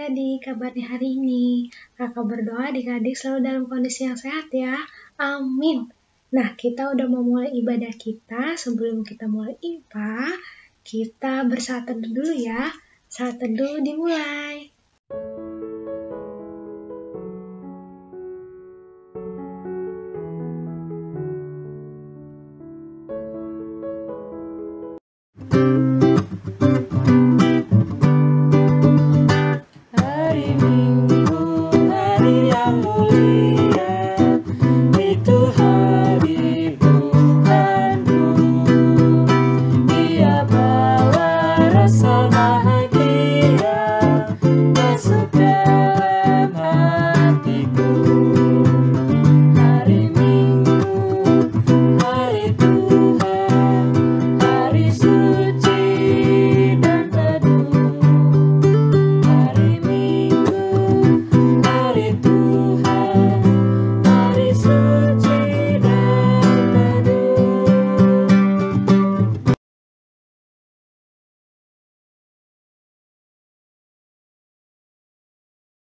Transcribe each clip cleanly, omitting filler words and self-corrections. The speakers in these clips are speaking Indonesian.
adik-adik, kabarnya hari ini? Kakak berdoa adik-adik selalu dalam kondisi yang sehat ya. Amin. Nah, kita udah mau mulai ibadah kita. Sebelum kita mulai ibadah, kita bersaat teduh dulu ya. Saat teduh dimulai.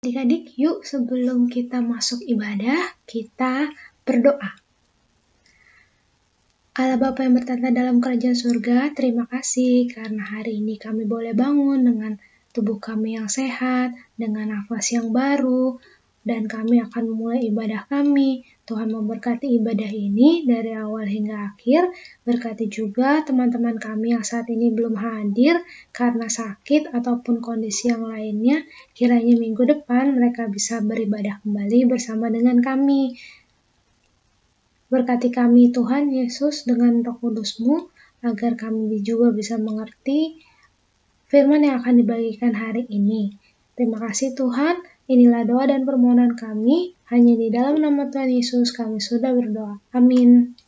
Adik-adik, yuk sebelum kita masuk ibadah, kita berdoa. Allah Bapa yang bertata dalam kerajaan surga, terima kasih karena hari ini kami boleh bangun dengan tubuh kami yang sehat, dengan nafas yang baru, dan kami akan memulai ibadah kami. Tuhan memberkati ibadah ini dari awal hingga akhir. Berkati juga teman-teman kami yang saat ini belum hadir karena sakit ataupun kondisi yang lainnya. Kiranya minggu depan mereka bisa beribadah kembali bersama dengan kami. Berkati kami Tuhan Yesus dengan Roh Kudus-Mu agar kami juga bisa mengerti firman yang akan dibagikan hari ini. Terima kasih Tuhan. Inilah doa dan permohonan kami, hanya di dalam nama Tuhan Yesus kami sudah berdoa. Amin.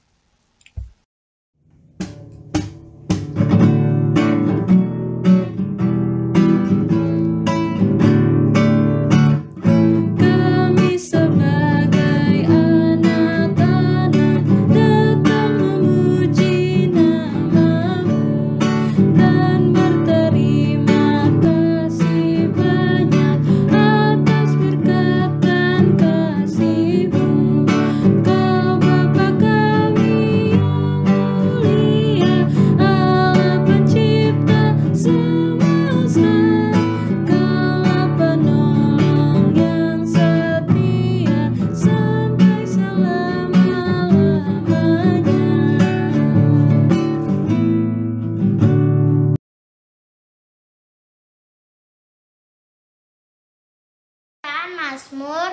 Mazmur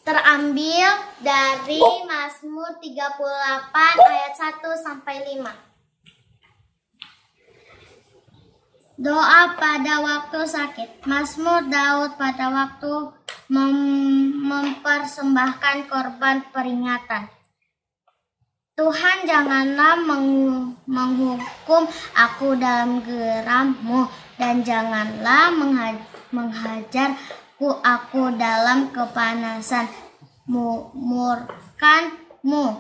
terambil dari Mazmur 38 ayat 1 sampai 5. Doa pada waktu sakit. Mazmur Daud pada waktu mempersembahkan korban peringatan. Tuhan, janganlah menghukum aku dalam geram-Mu, dan janganlah menghajar aku dalam kepanasan murka-Mu.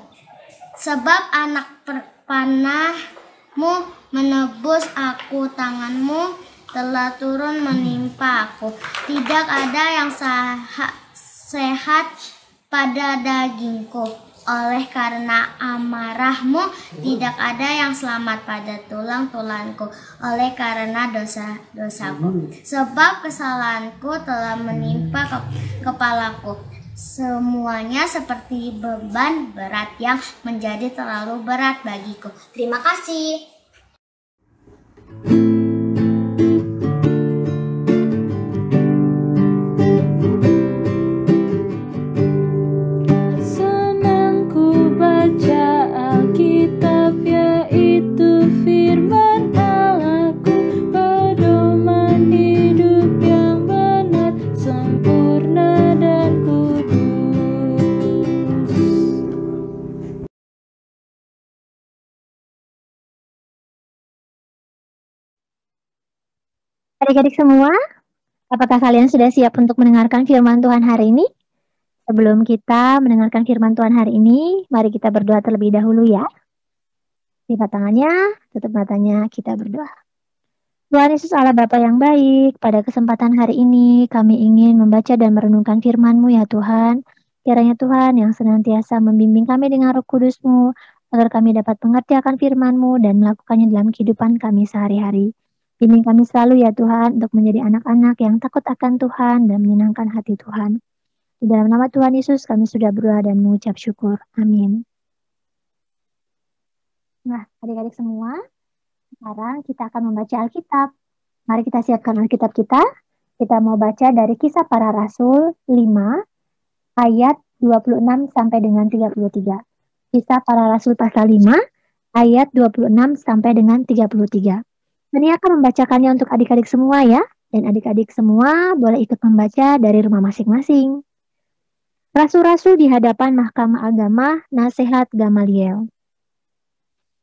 Sebab anak panah-Mu menebus aku, tangan-Mu telah turun menimpa aku. Tidak ada yang sehat pada dagingku, oleh karena amarah-Mu tidak ada yang selamat pada tulang-tulangku, oleh karena dosa-dosaku. Sebab kesalahanku telah menimpa kepalaku, semuanya seperti beban berat yang menjadi terlalu berat bagiku. Terima kasih. Adik-adik semua, apakah kalian sudah siap untuk mendengarkan firman Tuhan hari ini? Sebelum kita mendengarkan firman Tuhan hari ini, mari kita berdoa terlebih dahulu ya. Lipat tangannya, tutup matanya, kita berdoa. Tuhan Yesus Allah Bapa yang baik, pada kesempatan hari ini kami ingin membaca dan merenungkan firman-Mu ya Tuhan. Kiranya Tuhan yang senantiasa membimbing kami dengan Roh Kudus-Mu, agar kami dapat mengerti akan firman-Mu dan melakukannya dalam kehidupan kami sehari-hari. Bimbing kami selalu ya Tuhan untuk menjadi anak-anak yang takut akan Tuhan dan menyenangkan hati Tuhan. Di dalam nama Tuhan Yesus kami sudah berdoa dan mengucap syukur. Amin. Nah, adik-adik semua, sekarang kita akan membaca Alkitab. Mari kita siapkan Alkitab kita. Kita mau baca dari Kisah Para Rasul 5 ayat 26 sampai dengan 33. Kisah Para Rasul pasal 5 ayat 26 sampai dengan 33. Ini akan membacakannya untuk adik-adik semua ya. Dan adik-adik semua boleh ikut membaca dari rumah masing-masing. Rasul-rasul di hadapan Mahkamah Agama, nasihat Gamaliel.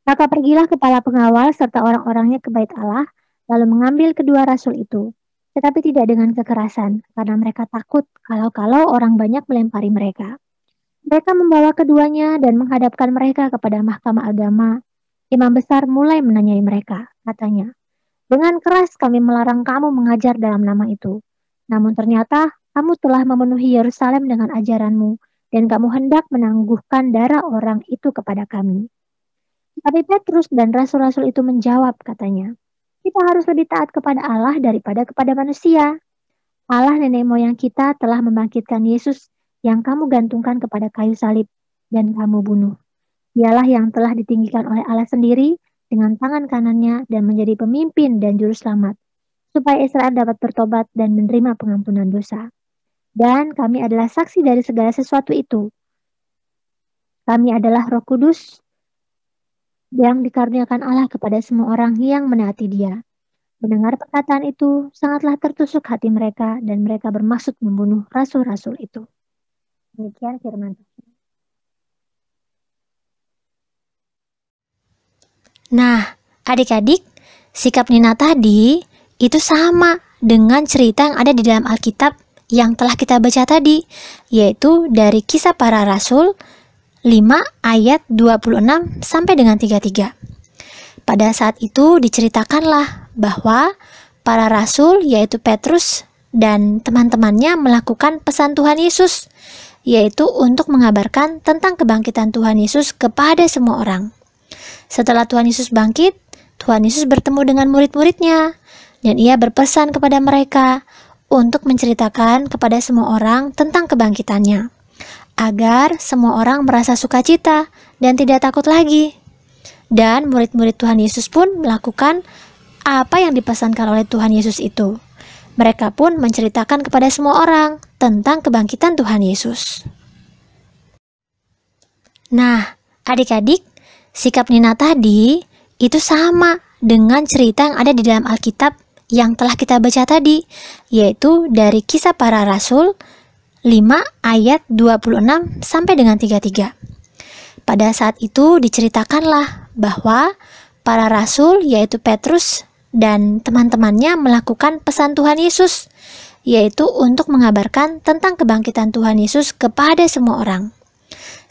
Maka pergilah kepala pengawal serta orang-orangnya ke bait Allah, lalu mengambil kedua rasul itu. Tetapi tidak dengan kekerasan, karena mereka takut kalau-kalau orang banyak melempari mereka. Mereka membawa keduanya dan menghadapkan mereka kepada Mahkamah Agama. Imam besar mulai menanyai mereka, katanya, "Dengan keras kami melarang kamu mengajar dalam nama itu. Namun ternyata kamu telah memenuhi Yerusalem dengan ajaranmu, dan kamu hendak menangguhkan darah orang itu kepada kami." Tapi Petrus dan rasul-rasul itu menjawab, katanya, "Kita harus lebih taat kepada Allah daripada kepada manusia. Allah nenek moyang kita telah membangkitkan Yesus yang kamu gantungkan kepada kayu salib dan kamu bunuh. Dialah yang telah ditinggikan oleh Allah sendiri dengan tangan kanannya dan menjadi pemimpin dan juru selamat, supaya Israel dapat bertobat dan menerima pengampunan dosa. Dan kami adalah saksi dari segala sesuatu itu. Kami adalah Roh Kudus yang dikaruniakan Allah kepada semua orang yang menaati Dia." Mendengar perkataan itu, sangatlah tertusuk hati mereka dan mereka bermaksud membunuh rasul-rasul itu. Demikian firman Tuhan. Nah, adik-adik, sikap Nina tadi itu sama dengan cerita yang ada di dalam Alkitab yang telah kita baca tadi, yaitu dari Kisah Para Rasul 5 ayat 26 sampai dengan 33. Pada saat itu diceritakanlah bahwa para rasul yaitu Petrus dan teman-temannya melakukan pesan Tuhan Yesus, yaitu untuk mengabarkan tentang kebangkitan Tuhan Yesus kepada semua orang. Setelah Tuhan Yesus bangkit, Tuhan Yesus bertemu dengan murid-muridnya dan Ia berpesan kepada mereka untuk menceritakan kepada semua orang tentang kebangkitannya, agar semua orang merasa sukacita dan tidak takut lagi. Dan murid-murid Tuhan Yesus pun melakukan apa yang dipesankan oleh Tuhan Yesus itu. Mereka pun menceritakan kepada semua orang tentang kebangkitan Tuhan Yesus. Nah, adik-adik, sikap Nina tadi itu sama dengan cerita yang ada di dalam Alkitab yang telah kita baca tadi, yaitu dari Kisah Para Rasul 5 ayat 26 sampai dengan 33. Pada saat itu diceritakanlah bahwa para rasul yaitu Petrus dan teman-temannya melakukan pesan Tuhan Yesus, yaitu untuk mengabarkan tentang kebangkitan Tuhan Yesus kepada semua orang.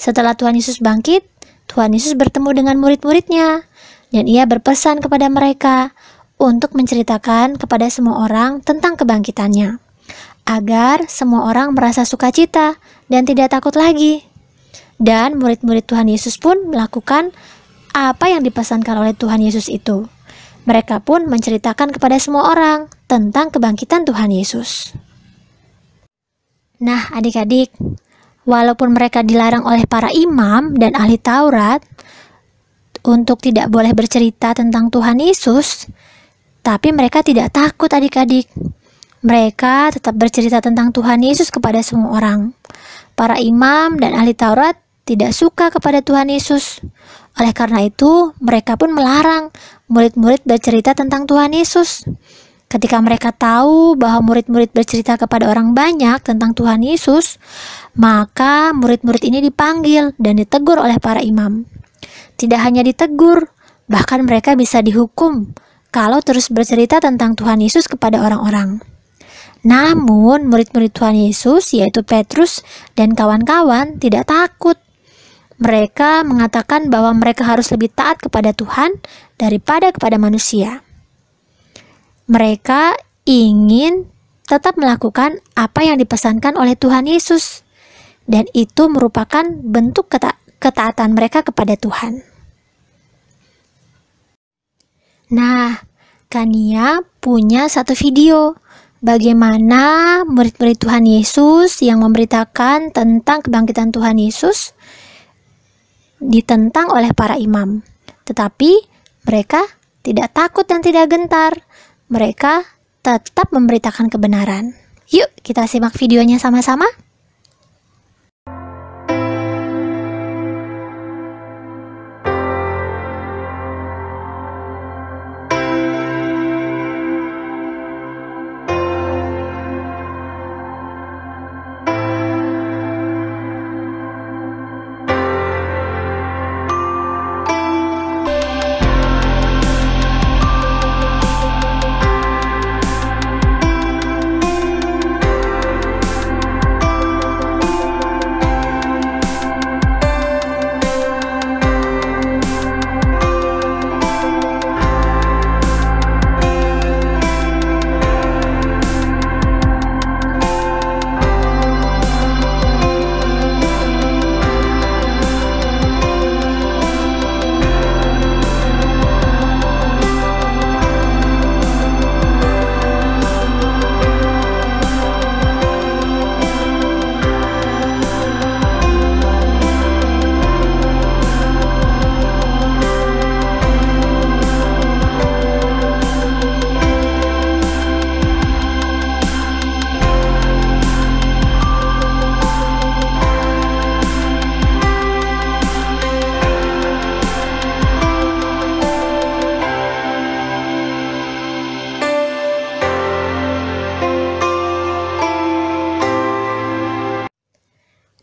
Setelah Tuhan Yesus bangkit, Tuhan Yesus bertemu dengan murid-muridnya dan Ia berpesan kepada mereka untuk menceritakan kepada semua orang tentang kebangkitannya, agar semua orang merasa sukacita dan tidak takut lagi. Dan murid-murid Tuhan Yesus pun melakukan apa yang dipesankan oleh Tuhan Yesus itu. Mereka pun menceritakan kepada semua orang tentang kebangkitan Tuhan Yesus. Nah, adik-adik, walaupun mereka dilarang oleh para imam dan ahli Taurat untuk tidak boleh bercerita tentang Tuhan Yesus, tapi mereka tidak takut adik-adik. Mereka tetap bercerita tentang Tuhan Yesus kepada semua orang. Para imam dan ahli Taurat tidak suka kepada Tuhan Yesus. Oleh karena itu, mereka pun melarang murid-murid bercerita tentang Tuhan Yesus. Ketika mereka tahu bahwa murid-murid bercerita kepada orang banyak tentang Tuhan Yesus, maka murid-murid ini dipanggil dan ditegur oleh para imam. Tidak hanya ditegur, bahkan mereka bisa dihukum kalau terus bercerita tentang Tuhan Yesus kepada orang-orang. Namun, murid-murid Tuhan Yesus, yaitu Petrus dan kawan-kawan, tidak takut. Mereka mengatakan bahwa mereka harus lebih taat kepada Tuhan daripada kepada manusia. Mereka ingin tetap melakukan apa yang dipesankan oleh Tuhan Yesus, dan itu merupakan bentuk ketaatan mereka kepada Tuhan. Nah, Kania punya satu video bagaimana murid-murid Tuhan Yesus yang memberitakan tentang kebangkitan Tuhan Yesus ditentang oleh para imam. Tetapi mereka tidak takut dan tidak gentar. Mereka tetap memberitakan kebenaran. Yuk, kita simak videonya sama-sama.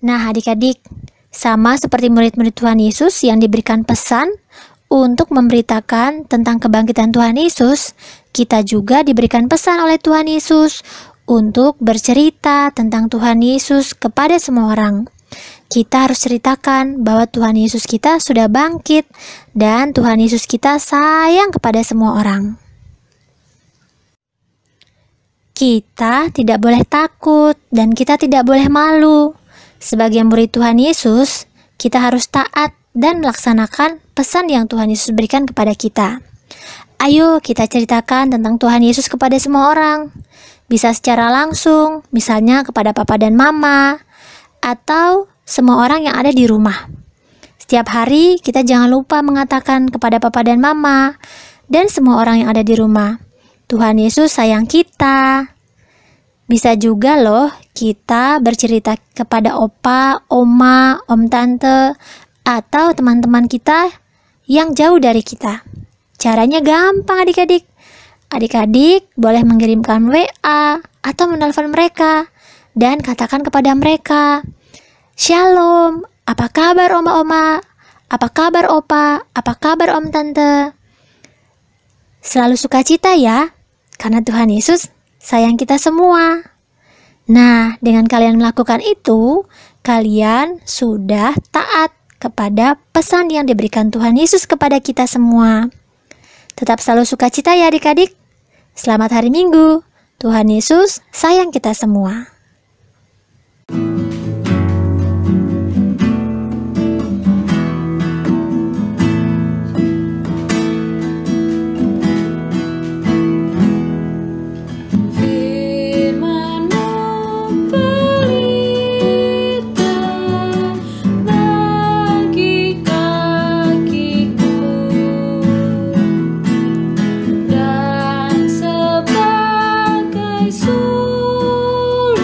Nah, adik-adik, sama seperti murid-murid Tuhan Yesus yang diberikan pesan untuk memberitakan tentang kebangkitan Tuhan Yesus, kita juga diberikan pesan oleh Tuhan Yesus untuk bercerita tentang Tuhan Yesus kepada semua orang. Kita harus ceritakan bahwa Tuhan Yesus kita sudah bangkit dan Tuhan Yesus kita sayang kepada semua orang. Kita tidak boleh takut dan kita tidak boleh malu. Sebagai murid Tuhan Yesus, kita harus taat dan melaksanakan pesan yang Tuhan Yesus berikan kepada kita. Ayo kita ceritakan tentang Tuhan Yesus kepada semua orang. Bisa secara langsung, misalnya kepada papa dan mama, atau semua orang yang ada di rumah. Setiap hari kita jangan lupa mengatakan kepada papa dan mama, dan semua orang yang ada di rumah, Tuhan Yesus sayang kita. Bisa juga loh kita bercerita kepada opa, oma, om tante, atau teman-teman kita yang jauh dari kita. Caranya gampang adik-adik. Adik-adik boleh mengirimkan WA atau menelpon mereka dan katakan kepada mereka, "Shalom, apa kabar oma-oma? Apa kabar opa? Apa kabar om tante?" Selalu sukacita ya, karena Tuhan Yesus sayang kita semua. Nah, dengan kalian melakukan itu, kalian sudah taat kepada pesan yang diberikan Tuhan Yesus kepada kita semua. Tetap selalu sukacita ya adik-adik. Selamat hari Minggu. Tuhan Yesus sayang kita semua. Dan sebagai sulur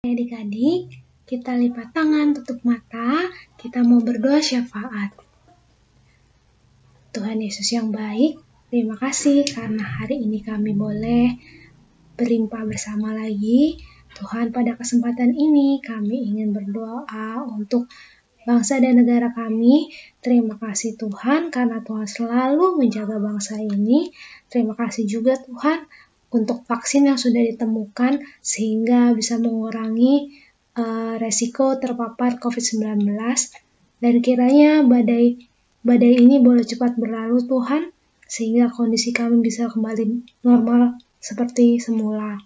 Adik-adik, kita lipat tangan, tutup mata, kita mau berdoa syafaat. Tuhan Yesus yang baik, terima kasih karena hari ini kami boleh berlimpah bersama lagi. Tuhan, pada kesempatan ini kami ingin berdoa untuk bangsa dan negara kami. Terima kasih Tuhan karena Tuhan selalu menjaga bangsa ini. Terima kasih juga Tuhan untuk vaksin yang sudah ditemukan sehingga bisa mengurangi resiko terpapar COVID-19. Dan kiranya badai ini boleh cepat berlalu Tuhan, sehingga kondisi kami bisa kembali normal seperti semula.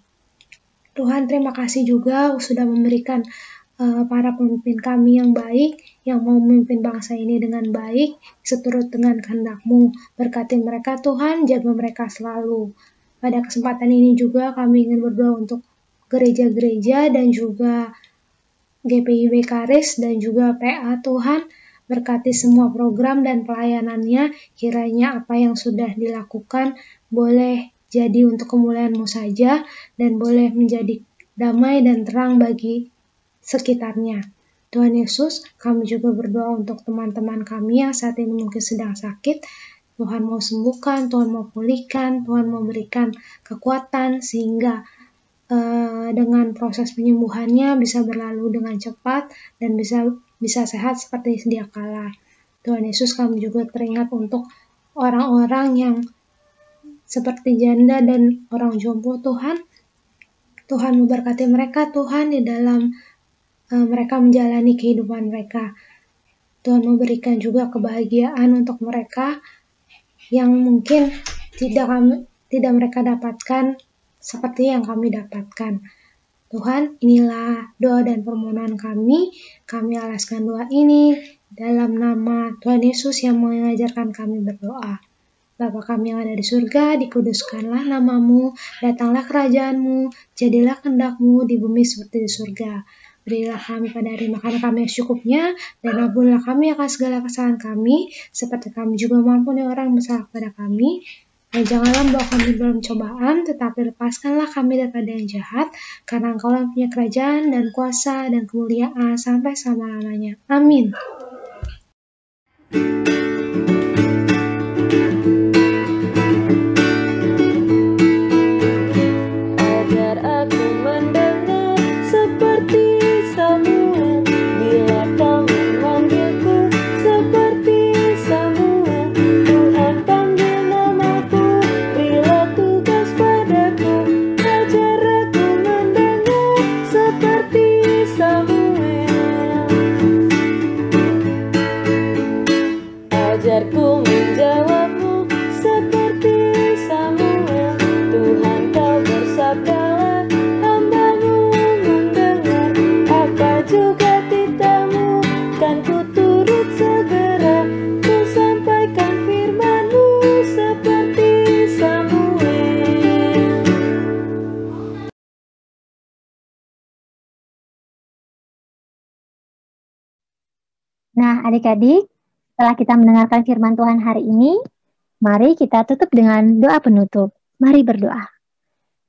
Tuhan, terima kasih juga sudah memberikan para pemimpin kami yang baik, yang mau memimpin bangsa ini dengan baik, seturut dengan kehendak-Mu. Berkati mereka Tuhan, jaga mereka selalu. Pada kesempatan ini juga kami ingin berdoa untuk gereja-gereja dan juga GPIB Karis dan juga PA Tuhan. Berkati semua program dan pelayanannya, kiranya apa yang sudah dilakukan boleh jadi untuk kemuliaan-Mu saja dan boleh menjadi damai dan terang bagi sekitarnya. Tuhan Yesus, kami juga berdoa untuk teman-teman kami yang saat ini mungkin sedang sakit. Tuhan mau sembuhkan, Tuhan mau pulihkan, Tuhan mau berikan kekuatan sehingga dengan proses penyembuhannya bisa berlalu dengan cepat dan bisa sehat seperti sedia kala. Tuhan Yesus, kami juga teringat untuk orang-orang yang seperti janda dan orang jompo Tuhan. Tuhan memberkati mereka Tuhan di dalam mereka menjalani kehidupan mereka. Tuhan memberikan juga kebahagiaan untuk mereka yang mungkin tidak mereka dapatkan seperti yang kami dapatkan. Tuhan, inilah doa dan permohonan kami. Kami alaskan doa ini dalam nama Tuhan Yesus yang mengajarkan kami berdoa. Bapa kami yang ada di surga, dikuduskanlah nama-Mu, datanglah kerajaan-Mu, jadilah kehendak-Mu di bumi seperti di surga. Berilah kami pada hari makan kami yang secukupnya, dan ampunilah kami akan segala kesalahan kami, seperti kami juga mengampuni orang yang bersalah kepada kami. Dan janganlah membawa kami dalam cobaan, tetapi lepaskanlah kami daripada yang jahat, karena Engkau-lah punya kerajaan dan kuasa dan kemuliaan sampai selama-lamanya. Amin. Ajarku menjawabmu seperti Samuel. Tuhan kau bersabdalah, hamba-Mu mendengar. Apa juga titahmu, kan ku turut segera. Ku sampaikan firman-Mu seperti Samuel. Nah, adik-adik, setelah kita mendengarkan firman Tuhan hari ini, mari kita tutup dengan doa penutup. Mari berdoa.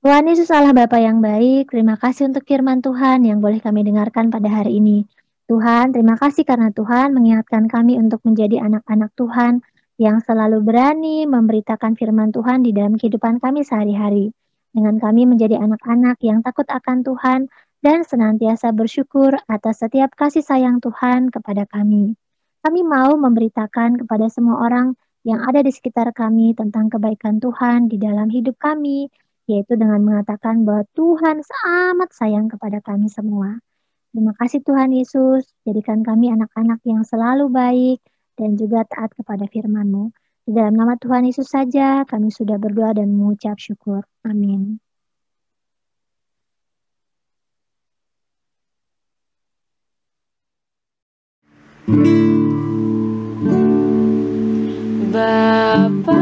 Tuhan Yesus Allah Bapa yang baik, terima kasih untuk firman Tuhan yang boleh kami dengarkan pada hari ini. Tuhan, terima kasih karena Tuhan mengingatkan kami untuk menjadi anak-anak Tuhan yang selalu berani memberitakan firman Tuhan di dalam kehidupan kami sehari-hari. Dengan kami menjadi anak-anak yang takut akan Tuhan dan senantiasa bersyukur atas setiap kasih sayang Tuhan kepada kami. Kami mau memberitakan kepada semua orang yang ada di sekitar kami tentang kebaikan Tuhan di dalam hidup kami, yaitu dengan mengatakan bahwa Tuhan sangat sayang kepada kami semua. Terima kasih Tuhan Yesus, jadikan kami anak-anak yang selalu baik dan juga taat kepada firman-Mu. Di dalam nama Tuhan Yesus saja kami sudah berdoa dan mengucap syukur. Amin. Bapa